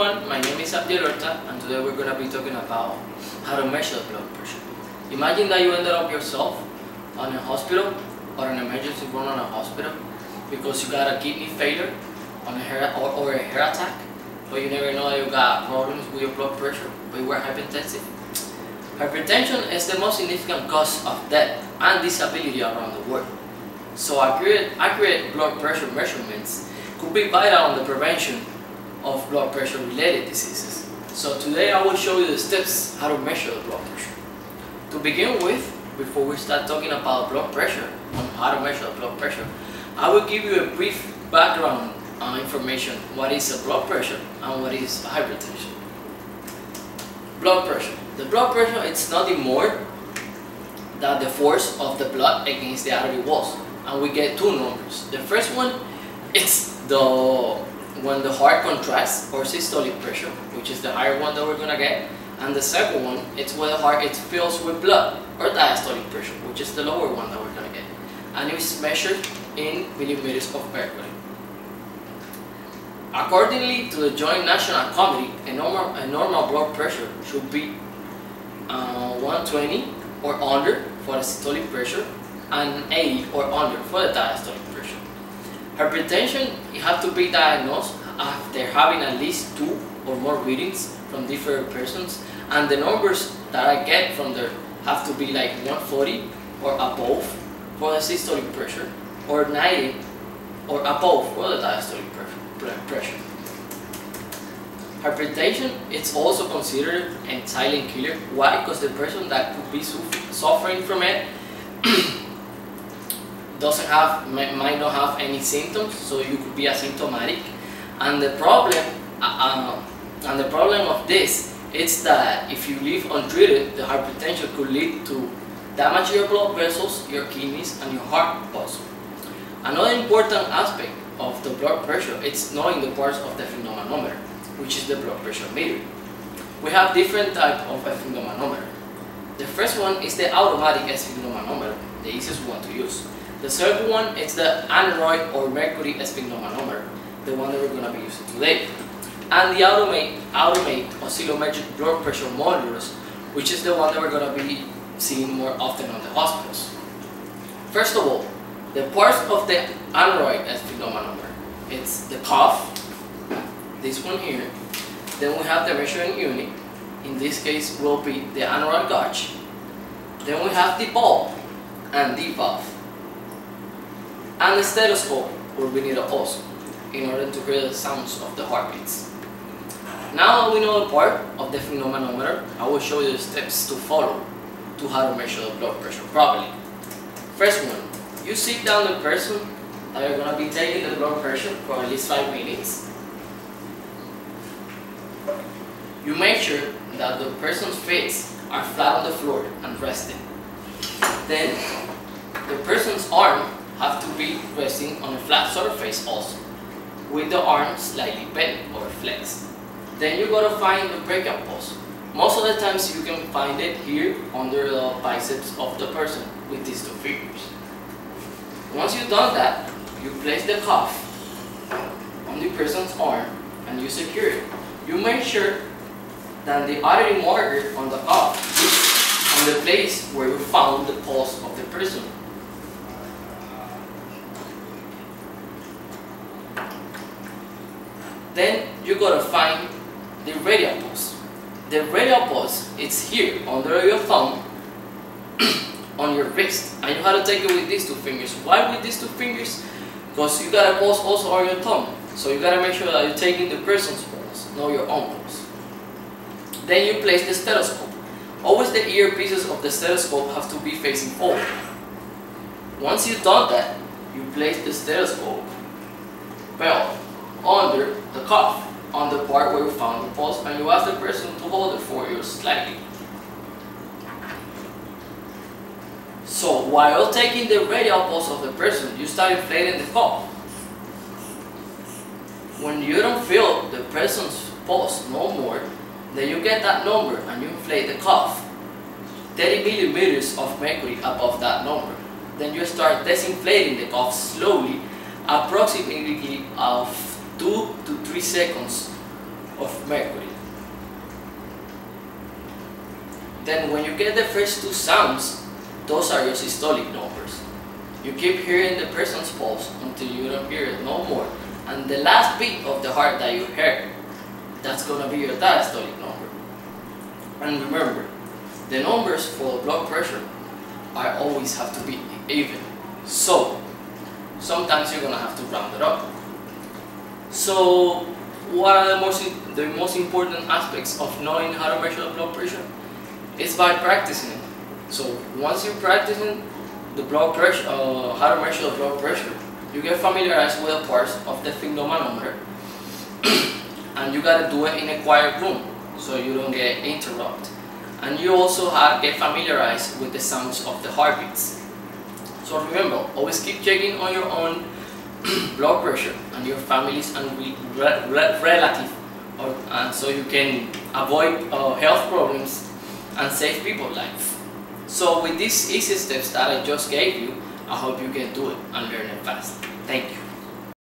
everyone, my name is Abdiel Orta, and today we're going to be talking about how to measure the blood pressure. Imagine that you ended up yourself on a hospital or an emergency room on a hospital because you got a kidney failure on a or a heart attack, but you never know that you got problems with your blood pressure, but you were hypertensive. Hypertension is the most significant cause of death and disability around the world. So accurate blood pressure measurements could be vital in the prevention of blood pressure related diseases. So today I will show you the steps how to measure the blood pressure. To begin with, before we start talking about blood pressure, on how to measure the blood pressure, I will give you a brief background information, what is a blood pressure and what is hypertension. Blood pressure. The blood pressure is nothing more than the force of the blood against the artery walls, and we get two numbers. The first one is when the heart contracts, or systolic pressure, which is the higher one that we're gonna get, and the second one it's when the heart is filled with blood, or diastolic pressure, which is the lower one that we're gonna get, and it's measured in millimeters of mercury. Accordingly to the Joint National Committee, a normal blood pressure should be 120 or under for the systolic pressure and 80 or under for the diastolic pressure. Hypertension, it has to be diagnosed after having at least 2 or more readings from different persons, and the numbers that I get from there have to be like 140 or above for the systolic pressure, or 90 or above for the diastolic pressure. Hypertension is also considered a silent killer. Why? Because the person that could be suffering from it might not have any symptoms, so you could be asymptomatic. And the problem of this is that if you leave untreated, the hypertension could lead to damage to your blood vessels, your kidneys, and your heart also. Another important aspect of the blood pressure is knowing the parts of the sphygmomanometer, which is the blood pressure meter. We have different types of sphygmomanometer. The first one is the automatic sphygmomanometer, the easiest one to use. The second one is the aneroid or mercury sphygmomanometer, the one that we're going to be using today. And the automate oscillometric blood pressure monitors, which is the one that we're going to be seeing more often on the hospitals. First of all, the parts of the aneroid sphygmomanometer. It's the cuff, this one here. Then we have the measuring unit. In this case will be the aneroid gauge. Then we have the bulb and the valve. And the stethoscope will be needed also in order to hear the sounds of the heartbeats. Now that we know the part of the sphygmomanometer, I will show you the steps to follow to how to measure the blood pressure properly. First one, you sit down the person that you're going to be taking the blood pressure for at least 5 minutes. You make sure that the person's feet are flat on the floor and resting. Then the person's arm have to be resting on a flat surface also, with the arm slightly bent or flexed. Then you gotta find the brachial pulse. Most of the times you can find it here under the biceps of the person with these two fingers. Once you've done that, you place the cuff on the person's arm and you secure it. You make sure that the artery marker on the cuff is on the place where you found the pulse of the person. Then you gotta find the radial pulse. The radial pulse is here under your thumb on your wrist, and you have to take it with these two fingers. Why with these two fingers? Because you got a pulse also on your thumb, so you got to make sure that you're taking the person's pulse, not your own pulse. Then you place the stethoscope. Always the earpieces of the stethoscope have to be facing forward. Once you've done that, you place the stethoscope belt under the cuff, on the part where you found the pulse, and you ask the person to hold it for you slightly. So while taking the radial pulse of the person, you start inflating the cuff. When you don't feel the person's pulse no more, then you get that number and you inflate the cuff 30 millimeters of mercury above that number. Then you start disinflating the cuff slowly, approximately of 2 to 3 seconds of mercury. Then when you get the first two sounds, those are your systolic numbers. You keep hearing the person's pulse until you don't hear it no more. And the last beat of the heart that you heard, that's going to be your diastolic number. And remember, the numbers for blood pressure always have to be even. So, sometimes you're going to have to round it up. So, what are the most important aspects of knowing how to measure the blood pressure? It's by practicing it. So, once you're practicing the blood pressure, how to measure the blood pressure, you get familiarized with the parts of the sphygmomanometer, and you gotta do it in a quiet room so you don't get interrupted. And you also get familiarized with the sounds of the heartbeats. So remember, always keep checking on your own blood pressure and your family's and relative, so you can avoid health problems and save people's lives. So with these easy steps that I just gave you, I hope you can do it and learn it fast. Thank you.